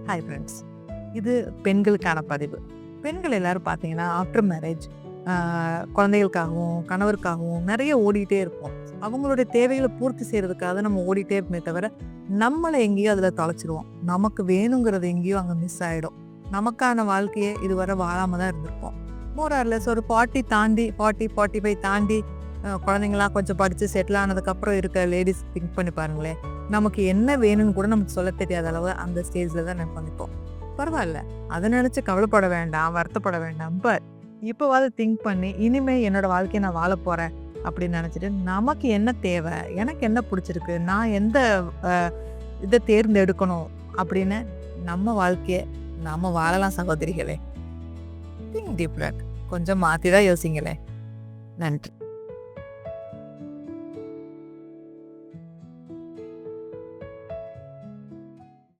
Hi friends. இது பெண்களுக்கான பதிவு. பெண்கள் எல்லாரும் பார்த்தீங்கன்னா, ஆஃப்டர் மேரேஜ் குழந்தைகளுக்காகவும், கணவருக்காகவும் நெறைய ஓடிட்டே இருப்போம். அவங்களுடைய தேவைகள பூர்த்தி செய்றதுக்காக நம்ம ஓடிட்டே இருப்போமே தவிர, நம்மள எங்கேயோ அதில தொலைச்சிருவோம். நமக்கு வேணுங்கிறது எங்கேயோ அங்க மிஸ் ஆயிடும். நமக்கான வாழ்க்கைய இதுவரை வாழாம தான் இருந்திருப்போம். மோர் ஆர் லெஸ் ஒரு 40 தாண்டி 40, 45 தாண்டி குழந்தைங்கலாம் கொஞ்சம் படிச்சு செட்டில் ஆனதுக்கப்புறம் இருக்க லேடீஸ் திங்க் பண்ணி பாருங்களேன். நமக்கு என்ன வேணும்னு கூட நமக்கு சொல்ல தெரியாத அளவு அந்த ஸ்டேஜ்ல தான் நம்ம நிப்போம். பரவால்ல. அத நினைச்சு கவலைப்பட வேண்டாம், வருத்தப்பட வேண்டாம். பட் இப்பவாவது திங்க் பண்ணி, இனிமே என்னோட வாழ்க்கைய நான் வாழப் போறேன் அப்படின்னு நினைச்சிட்டு, நமக்கு என்ன தேவை? எனக்கு என்ன புடிச்சிருக்கு? நான் எந்த அ இத தேர்ந்தெடுக்கணும் அப்படின்னு நம்ம வாழ்க்கைய நாம வாழலாம் சகோதரிகளே. திங்க் டீப்ல கொஞ்சம் மாத்தி தான் யோசிங்களேன். நன்றி.